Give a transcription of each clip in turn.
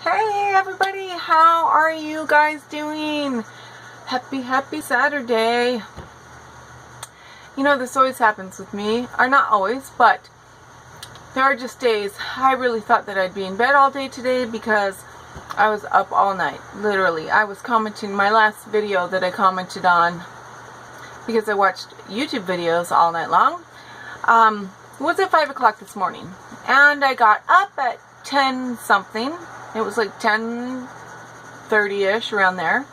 Hey everybody, how are you guys doing? Happy Saturday. You know, this always happens with me. Or not always, but there are just days I really thought that I'd be in bed all day today because I was up all night. Literally. I was commenting my last video that I commented on because I watched YouTube videos all night long. Was at 5 o'clock this morning. And I got up at 10 something. It was like 10:30ish, around there.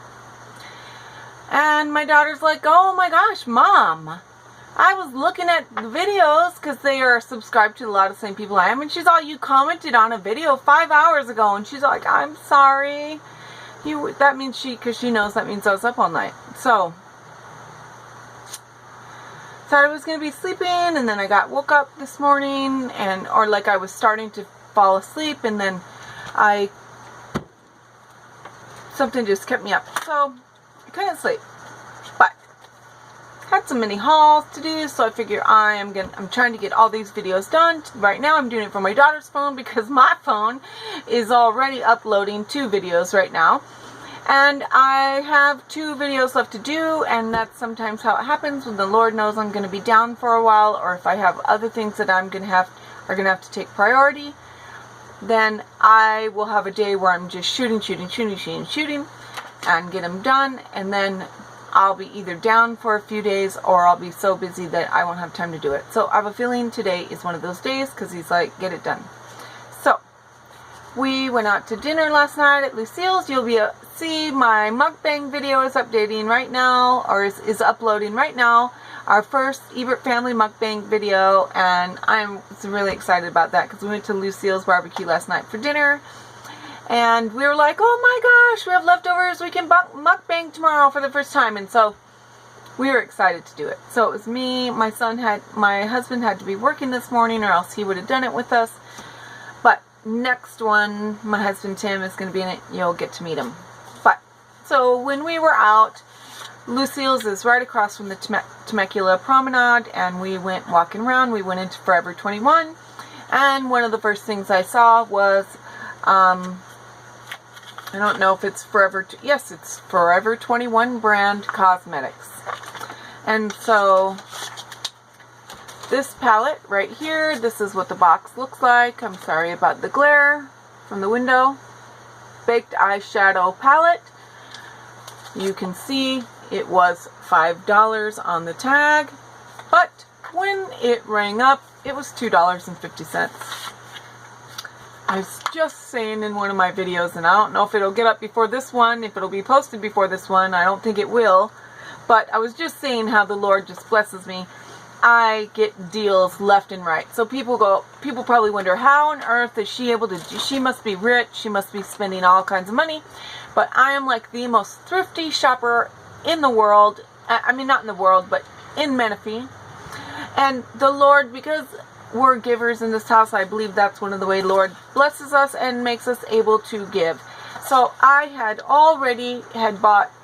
And my daughter's like, oh my gosh, Mom, I was looking at the videos because they are subscribed to a lot of the same people I am. And she's all, you commented on a video 5 hours ago. And she's like, I'm sorry. That means because she knows that means I was up all night. So, thought I was going to be sleeping. And then I woke up this morning or like I was starting to fall asleep. And then something just kept me up, so I couldn't sleep. But had some mini hauls to do, so I figure I'm trying to get all these videos done. Right now I'm doing it from my daughter's phone because my phone is already uploading 2 videos right now. And I have 2 videos left to do, and that's sometimes how it happens when the Lord knows I'm going to be down for a while, or if I have other things that are going to have to take priority. Then I will have a day where I'm just shooting and get them done, and then I'll be either down for a few days or I'll be so busy that I won't have time to do it. So I have a feeling today is one of those days because he's like, get it done. So we went out to dinner last night at Lucille's. You'll see my mukbang video is updating right now, or is uploading right now. Our first Ebates family mukbang video, and I'm really excited about that because we went to Lucille's barbecue last night for dinner, and we were like, oh my gosh, we have leftovers, we can mukbang tomorrow for the first time. And so we were excited to do it. So it was me, my husband had to be working this morning, or else he would have done it with us. But next one, my husband Tim is going to be in it. You'll get to meet him. But so when we were out, Lucille's is right across from the Temecula Promenade, and we went walking around. We went into Forever 21, and one of the first things I saw was, I don't know if it's yes, it's Forever 21 brand cosmetics. And so this palette right here, this is what the box looks like. I'm sorry about the glare from the window. Baked eyeshadow palette. You can see it was $5 on the tag, but when it rang up, it was $2.50. I was just saying in one of my videos, and I don't know if it'll get up before this one, if it'll be posted before this one, I don't think it will, but I was just saying how the Lord just blesses me. I get deals left and right. So people probably wonder, how on earth is she able to, she must be rich, she must be spending all kinds of money, but I am like the most thrifty shopper in the world. I mean, not in the world, but in Menifee. And the Lord, because we're givers in this house, I believe that's one of the ways Lord blesses us and makes us able to give. So I had already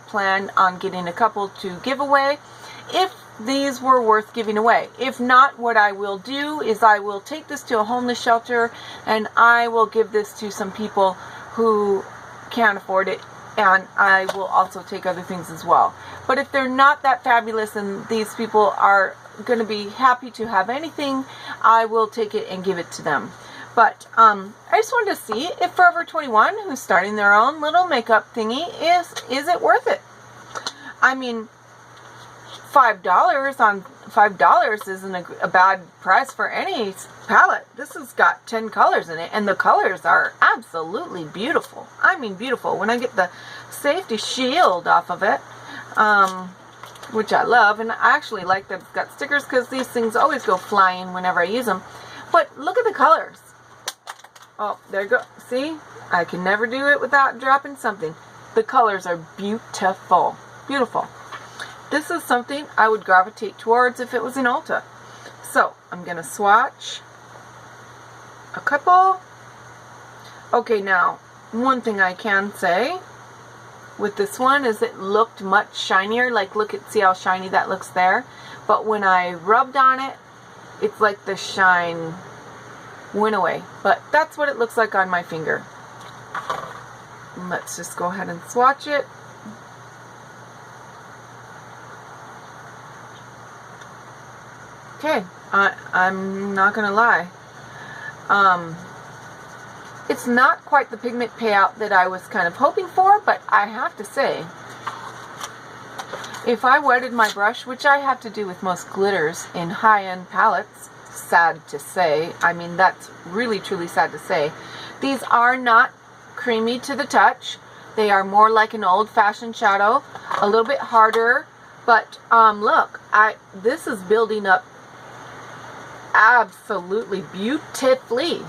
planned on getting a couple to give away if these were worth giving away. If not, what I will do is I will take this to a homeless shelter, and I will give this to some people who can't afford it. And I will also take other things as well. But if they're not that fabulous and these people are going to be happy to have anything, I will take it and give it to them. But I just wanted to see if Forever 21, who's starting their own little makeup thingy, is it worth it? I mean, $5 isn't a bad price for any palette. This has got 10 colors in it, and the colors are absolutely beautiful. I mean, beautiful. When I get the safety shield off of it, which I love, and I actually like that it's got stickers because these things always go flying whenever I use them. But look at the colors. Oh, there you go. See? I can never do it without dropping something. The colors are beautiful. Beautiful. This is something I would gravitate towards if it was in Ulta. So, I'm going to swatch a couple. Okay, now, one thing I can say with this one is it looked much shinier. Like, see how shiny that looks there? But when I rubbed on it, it's like the shine went away. But that's what it looks like on my finger. let's just go ahead and swatch it. Okay, I'm not gonna lie. It's not quite the pigment payout that I was kind of hoping for, but I have to say, if I wetted my brush, which I have to do with most glitters in high-end palettes, sad to say, I mean, that's really truly sad to say, these are not creamy to the touch. They are more like an old-fashioned shadow, a little bit harder, but look, this is building up absolutely beautifully.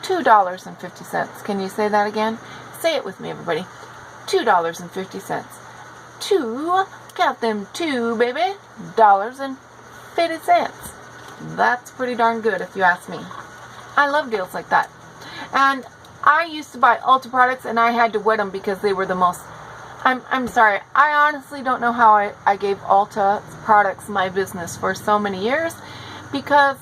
$2.50. Can you say that again? Say it with me, everybody. $2.50. Count them two, baby, $50. That's pretty darn good if you ask me. I love deals like that. And I used to buy Ulta products and I had to wet them because they were the most, I'm sorry, I honestly don't know how I gave Ulta products my business for so many years, because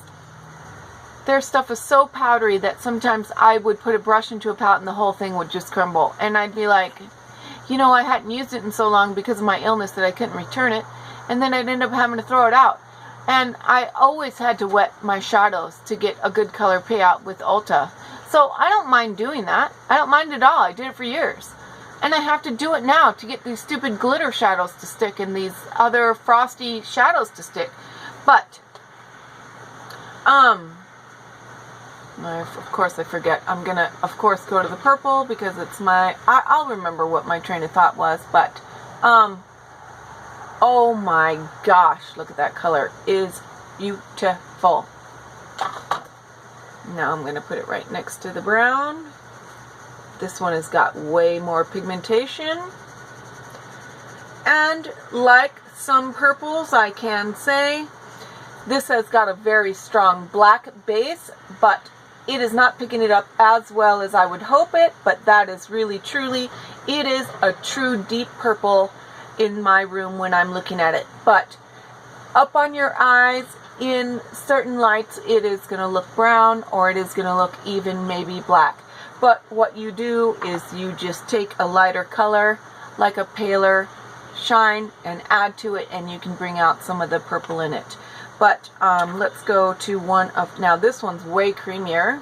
their stuff is so powdery that sometimes I would put a brush into a palette and the whole thing would just crumble. And I'd be like, you know, I hadn't used it in so long because of my illness that I couldn't return it. And then I'd end up having to throw it out. And I always had to wet my shadows to get a good color payout with Ulta. So I don't mind doing that. I don't mind at all. I did it for years. And I have to do it now to get these stupid glitter shadows to stick and these other frosty shadows to stick. But, of course I forget. I'm gonna, of course, go to the purple because it's my, I'll remember what my train of thought was, but, oh my gosh, look at that color. It is beautiful. Now I'm gonna put it right next to the brown. This one has got way more pigmentation. And like some purples, I can say, this has got a very strong black base, but it is not picking it up as well as I would hope it, but that is really, truly, it is a true deep purple in my room when I'm looking at it. But up on your eyes, in certain lights, it is going to look brown, or it is going to look even maybe black. But what you do is you just take a lighter color, like a paler shine, and add to it, and you can bring out some of the purple in it. But let's go to one of, now this one's way creamier.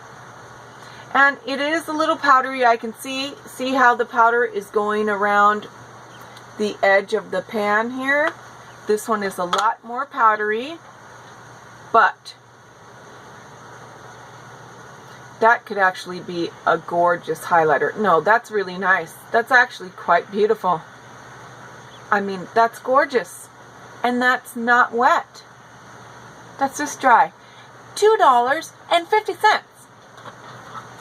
And it is a little powdery. I can see how the powder is going around the edge of the pan here. This one is a lot more powdery, but that could actually be a gorgeous highlighter. No, that's really nice. That's actually quite beautiful. I mean, that's gorgeous. And that's not wet. That's just dry. $2.50.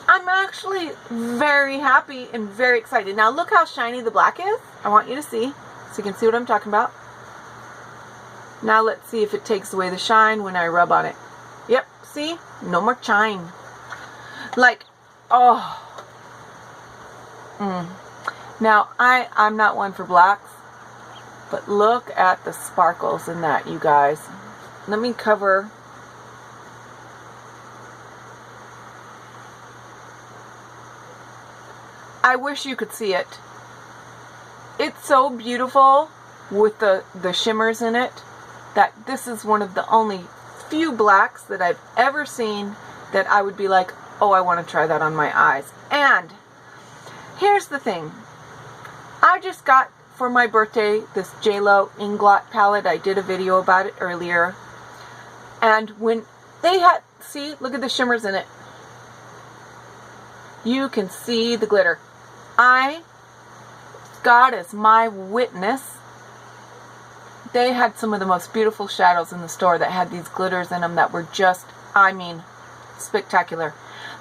I'm actually very happy and very excited. Now look how shiny the black is. I want you to see, so you can see what I'm talking about. Now let's see if it takes away the shine when I rub on it. Yep, see? No more shine. Like, oh. Now, I'm not one for blacks, but look at the sparkles in that, you guys. Let me cover. I wish you could see it. It's so beautiful with the shimmers in it that this is one of the only few blacks that I've ever seen that I would be like, oh, I want to try that on my eyes. And here's the thing. I just got for my birthday this JLo Inglot palette. I did a video about it earlier. And when they had, see, look at the shimmers in it. You can see the glitter. God is my witness. They had some of the most beautiful shadows in the store that had these glitters in them that were just, I mean, spectacular.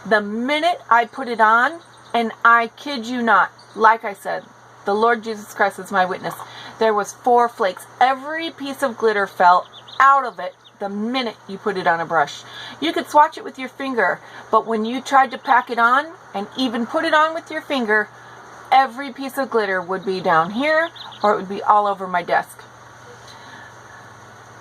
The minute I put it on, and I kid you not, like I said, the Lord Jesus Christ is my witness, there was 4 flakes. Every piece of glitter fell out of it the minute you put it on a brush. You could swatch it with your finger, but when you tried to pack it on and even put it on with your finger, every piece of glitter would be down here or it would be all over my desk.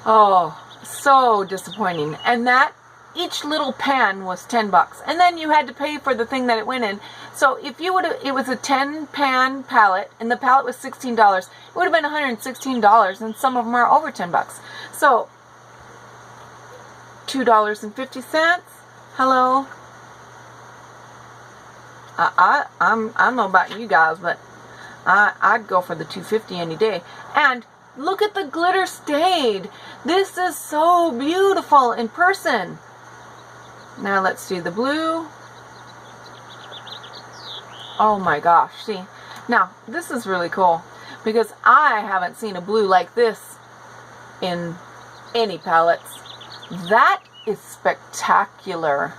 Oh, so disappointing. And that each little pan was $10, and then you had to pay for the thing that it went in. So if you would have, it was a 10-pan pallet, and the pallet was $16. It would have been $116, and some of them are over $10. So $2.50. Hello. I don't know about you guys, but I'd go for the $2.50 any day. And look at the glitter stayed. This is so beautiful in person. Now let's do the blue. Oh my gosh, see. Now, this is really cool because I haven't seen a blue like this in any palettes. That is spectacular.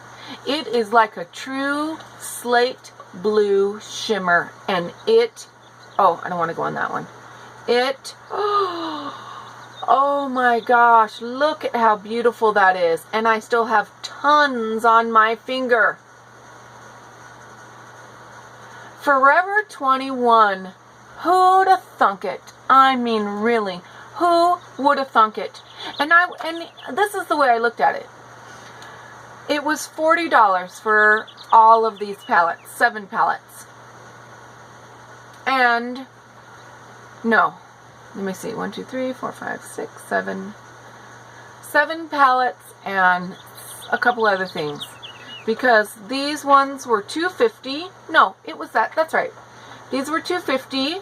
It is like a true slate blue shimmer, and it, oh, I don't want to go on that one. It, oh my gosh, look at how beautiful that is. And I still have tons on my finger. Forever 21. Who'd have thunk it? I mean, really, who would have thunk it? And this is the way I looked at it. It was $40 for all of these palettes, 7 palettes. And no, let me see, 1, 2, 3, 4, 5, 6, 7. 7 palettes and a couple other things. Because these ones were $2.50. No, it was that. That's right. These were $2.50.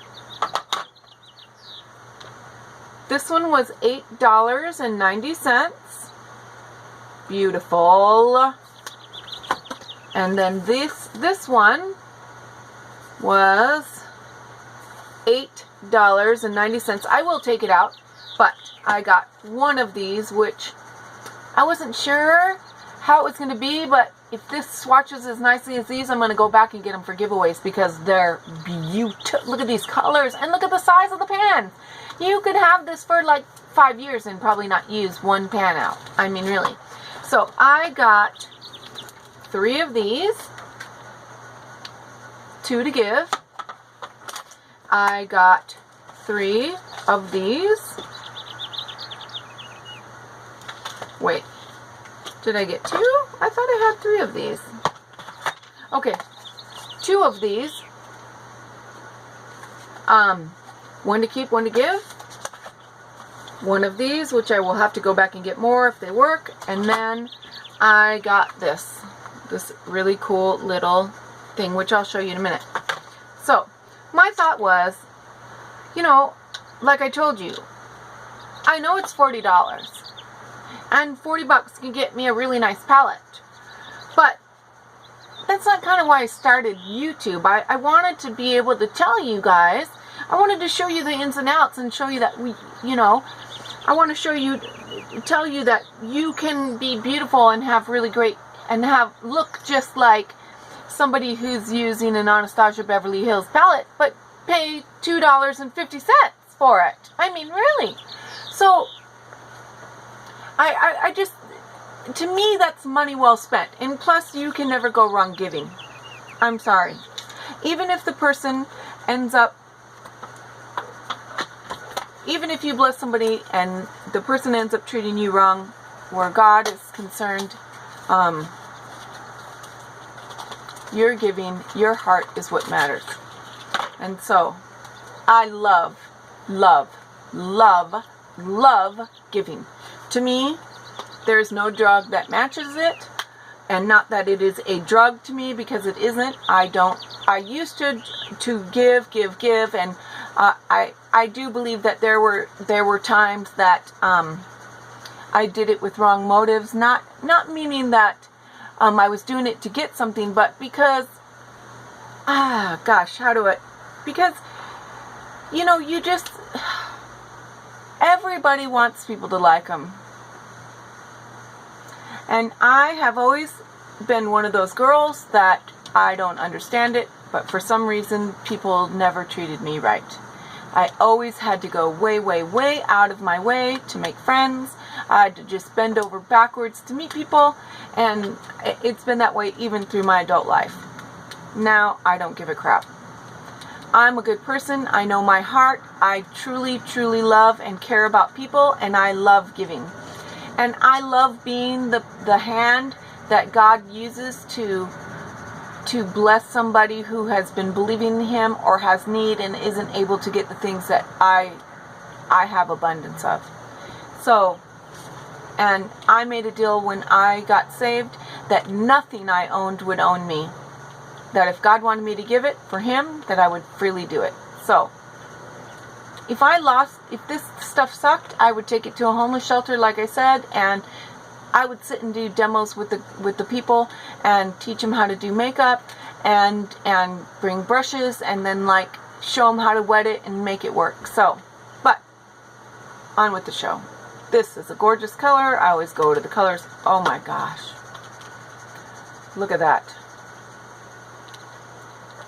This one was $8.90. Beautiful. And then this one was $8.90. I will take it out, but I got one of these, which I wasn't sure how it was going to be, but if this swatches as nicely as these, I'm going to go back and get them for giveaways because they're beautiful. Look at these colors and look at the size of the pans. You could have this for like 5 years and probably not use one pan out. I mean, really. So I got 3 of these, 2 to give. I got 3 of these. Wait, did I get 2? I thought I had 3 of these. Okay, 2 of these. 1 to keep, 1 to give. 1 of these, which I will have to go back and get more if they work. And then I got this really cool little thing, which I'll show you in a minute. So my thought was, you know, like I told you, I know it's $40, and $40 can get me a really nice palette, but that's not kind of why I started YouTube. I wanted to be able to tell you guys, I wanted to show you the ins and outs and show you that I want to show you, tell you that you can be beautiful and have really great, and look just like somebody who's using an Anastasia Beverly Hills palette, but pay $2.50 for it. I mean, really. So, I just, to me, that's money well spent. And plus, you can never go wrong giving. I'm sorry. Even if the person ends up, even if you bless somebody and the person ends up treating you wrong, where God is concerned, your giving, your heart is what matters. And so, I love, love, love, love giving. To me, there's no drug that matches it. And not that it is a drug to me, because it isn't. I used to give, and I do believe that there were times that I did it with wrong motives. Not meaning that I was doing it to get something, but because, because, you know, everybody wants people to like them. And I have always been one of those girls that I don't understand it, but for some reason people never treated me right. I always had to go way, way, way out of my way to make friends. I had to just bend over backwards to meet people, and it's been that way even through my adult life. Now, I don't give a crap. I'm a good person. I know my heart. I truly, truly love and care about people, and I love giving. And I love being the hand that God uses to bless somebody who has been believing in Him or has need and isn't able to get the things that I have abundance of. So, and I made a deal when I got saved that nothing I owned would own me. That if God wanted me to give it for Him, that I would freely do it. So, if this stuff sucked, I would take it to a homeless shelter, like I said, and I would sit and do demos with the people and teach them how to do makeup and bring brushes and then like show them how to wet it and make it work. So, but on with the show. This is a gorgeous color. I always go to the colors. Oh my gosh. Look at that.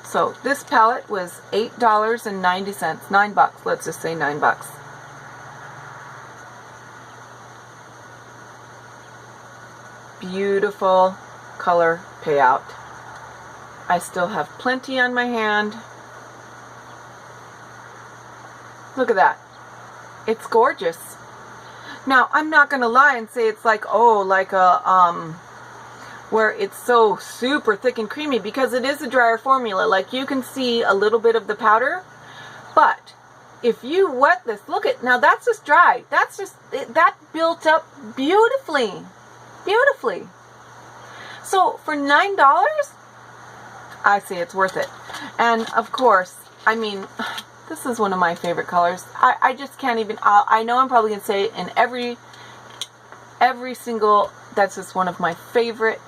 So this palette was $8.90, $9. Let's just say $9. Beautiful color payout. I still have plenty on my hand. Look at that. It's gorgeous. Now, I'm not going to lie and say it's like, oh, like a, where it's so super thick and creamy, because it is a drier formula. Like, you can see a little bit of the powder, but if you wet this, look at, now that's just dry. That's just, that built up beautifully. Beautifully. So, for $9, I say it's worth it. And, of course, I mean, this is one of my favorite colors. I just can't even, I know I'm probably going to say it in every single, that's just one of my favorite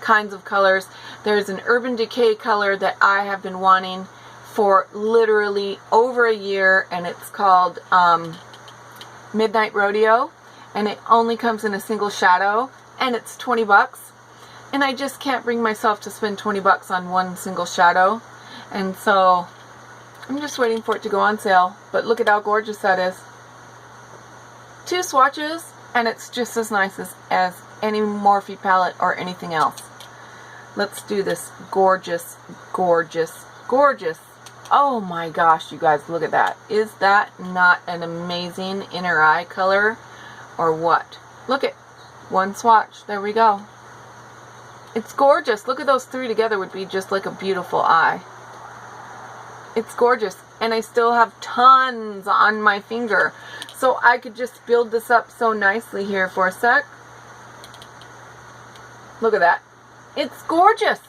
kinds of colors. There's an Urban Decay color that I have been wanting for literally over a year, and it's called Midnight Rodeo, and it only comes in a single shadow, and it's $20, and I just can't bring myself to spend $20 on one single shadow, and so I'm just waiting for it to go on sale. But look at how gorgeous that is. 2 swatches, and it's just as nice as any Morphe palette or anything else. Let's do this gorgeous, gorgeous, gorgeous. Oh my gosh, you guys, look at that. Is that not an amazing inner eye color or what? Look at one swatch. There we go. It's gorgeous. Look at those 3 together would be just like a beautiful eye. It's gorgeous, and I still have tons on my finger, so I could just build this up so nicely here for a sec. Look at that. It's gorgeous.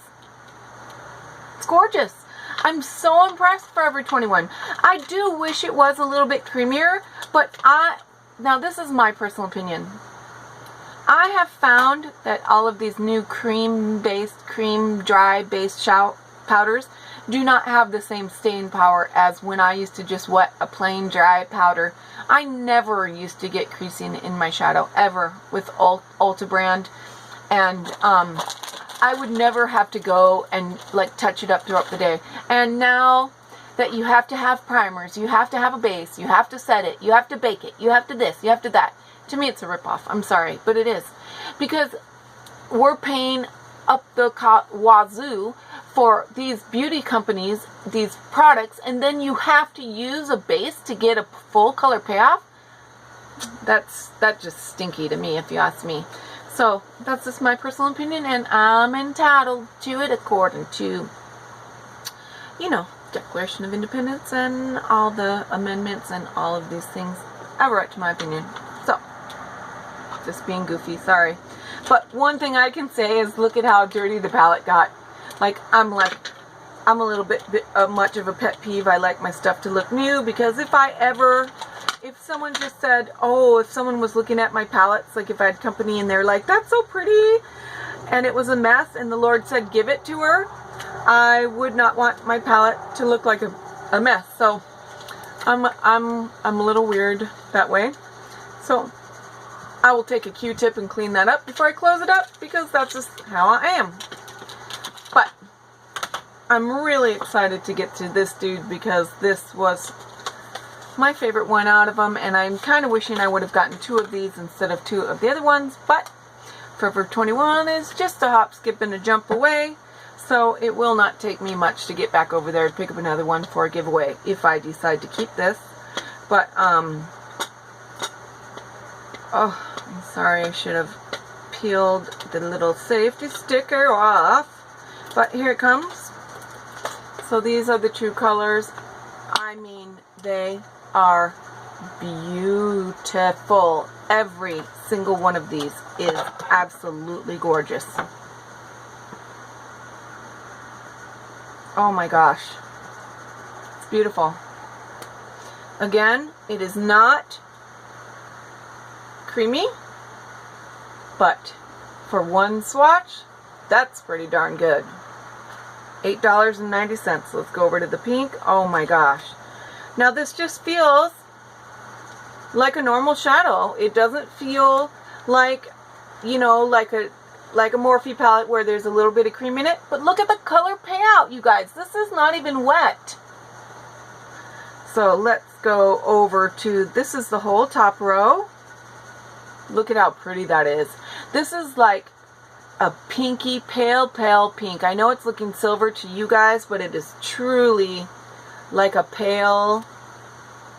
It's gorgeous. I'm so impressed, Forever 21. I do wish it was a little bit creamier, but now this is my personal opinion. I have found that all of these new cream dry-based powders do not have the same stain power as when I used to just wet a plain dry powder. I never used to get creasing in my shadow, ever, with Ulta brand. And I would never have to go and like touch it up throughout the day. And now that you have to have primers, you have to have a base, you have to set it, you have to bake it, you have to this, you have to that. To me, it's a ripoff. I'm sorry, but it is. Because we're paying up the wazoo for these beauty companies, these products, and then you have to use a base to get a full color payoff. That's just stinky to me, if you ask me. So that's just my personal opinion, and I'm entitled to it according to, you know, Declaration of Independence and all the amendments and all of these things. I have a right to my opinion. So, just being goofy, sorry. But one thing I can say is look at how dirty the palette got. Like, I'm a little bit much of a pet peeve. I like my stuff to look new, because if someone just said, oh, if someone was looking at my palettes, like if I had company and they're like, that's so pretty, and it was a mess, and the Lord said, give it to her, I would not want my palette to look like a mess. So I'm a little weird that way. So I will take a Q-tip and clean that up before I close it up, because that's just how I am. But I'm really excited to get to this dude, because this was my favorite one out of them, and I'm kind of wishing I would have gotten 2 of these instead of 2 of the other ones, but Forever 21 is just a hop, skip, and a jump away, so it will not take me much to get back over there and pick up another one for a giveaway, if I decide to keep this. But, oh, let me Sorry, I should have peeled the little safety sticker off. But here it comes. So these are the true colors. I mean, they are beautiful. Every single one of these is absolutely gorgeous. Oh my gosh. It's beautiful. Again, it is not creamy, but for one swatch, that's pretty darn good. $8.90. Let's go over to the pink. Oh my gosh. Now this just feels like a normal shadow. It doesn't feel like, you know, like a Morphe palette where there's a little bit of cream in it. But look at the color payout, you guys. This is not even wet. So let's go over to, this is the whole top row. Look at how pretty that is. This is like a pinky, pale pink. I know it's looking silver to you guys, but it is truly like a pale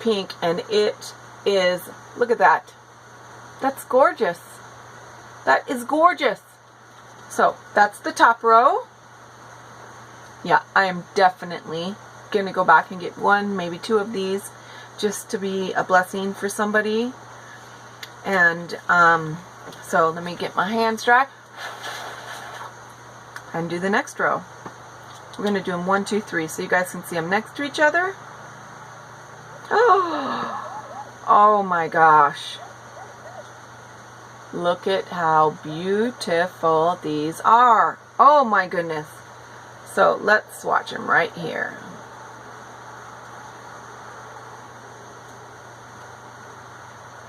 pink, and it is, look at that. That's gorgeous. That is gorgeous. So that's the top row. Yeah, I am definitely gonna go back and get one, maybe two of these, just to be a blessing for somebody. And so let me get my hands dry and do the next row. We're going to do them 1, 2, 3 so you guys can see them next to each other. Oh my gosh. Look at how beautiful these are. Oh my goodness. So let's swatch them right here.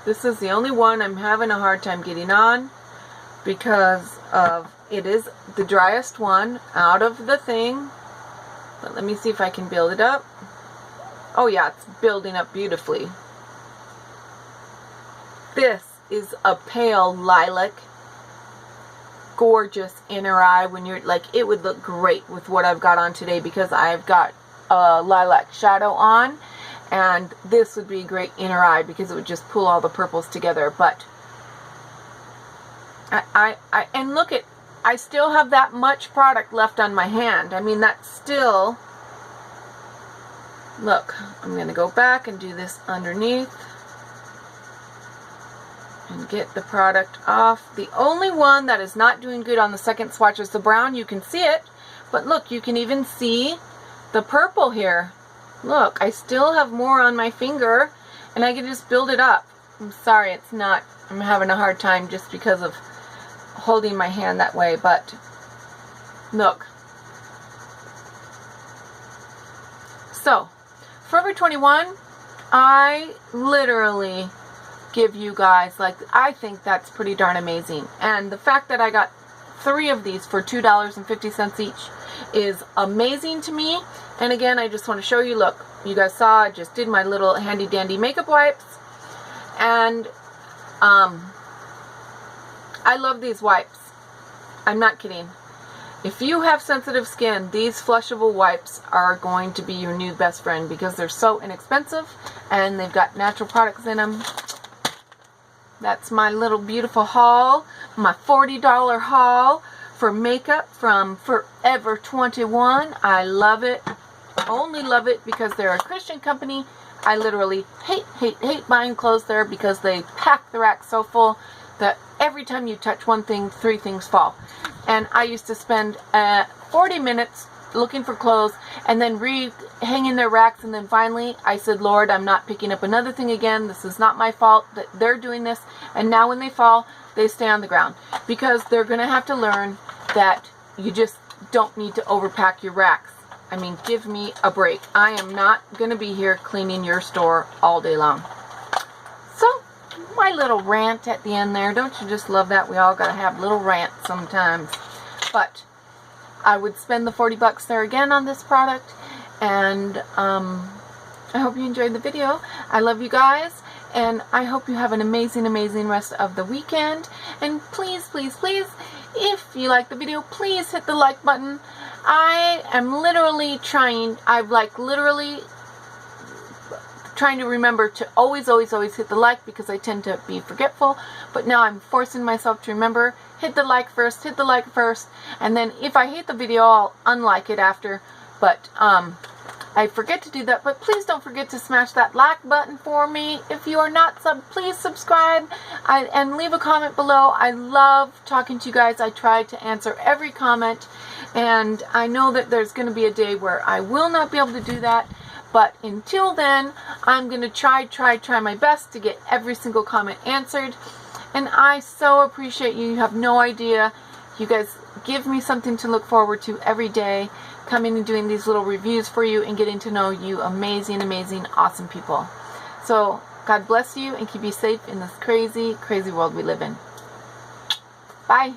This is the only one I'm having a hard time getting on because of, it is the driest one out of the thing. But let me see if I can build it up. Oh yeah, it's building up beautifully. This is a pale lilac. Gorgeous inner eye. When you're like, it would look great with what I've got on today because I've got a lilac shadow on. And this would be a great inner eye because it would just pull all the purples together. But and look at, I still have that much product left on my hand. I mean, that's still, look, I'm going to go back and do this underneath and get the product off. The only one that is not doing good on the second swatch is the brown. You can see it, but look, you can even see the purple here. Look, I still have more on my finger, and I can just build it up. I'm sorry, it's not, I'm having a hard time just because of holding my hand that way, but look. So, Forever 21, I literally give you guys, like, I think that's pretty darn amazing. And the fact that I got 3 of these for $2.50 each is amazing to me. And again, I just want to show you, look, you guys saw I just did my little handy dandy makeup wipes, and I love these wipes. I'm not kidding. If you have sensitive skin, these flushable wipes are going to be your new best friend because they're so inexpensive and they've got natural products in them. That's my little beautiful haul, my $40 haul for makeup from Forever 21. I love it. Only love it because they're a Christian company. I literally hate buying clothes there because they pack the rack so full that every time you touch one thing, 3 things fall. And I used to spend 40 minutes looking for clothes and then hanging their racks, and then finally I said, Lord, I'm not picking up another thing again. This is not my fault that they're doing this. And now when they fall, they stay on the ground because they're going to have to learn that you just don't need to overpack your racks. I mean, give me a break. I am not going to be here cleaning your store all day long. So, my little rant at the end there. Don't you just love that? We all got to have little rants sometimes. But I would spend the 40 bucks there again on this product. And I hope you enjoyed the video. I love you guys. And I hope you have an amazing, amazing rest of the weekend. And please, please, please, if you like the video, please hit the like button. I am literally trying, literally trying to remember to always hit the like because I tend to be forgetful. but now I'm forcing myself to remember, hit the like first, and then if I hate the video, I'll unlike it after. But I forget to do that, but please don't forget to smash that like button for me. If you are not please subscribe and leave a comment below. I love talking to you guys. I try to answer every comment, and I know that there's going to be a day where I will not be able to do that, but until then, I'm going to try my best to get every single comment answered, and I so appreciate you. You have no idea. You guys give me something to look forward to every day, coming and doing these little reviews for you and getting to know you amazing, awesome people. So God bless you and keep you safe in this crazy, crazy world we live in. Bye.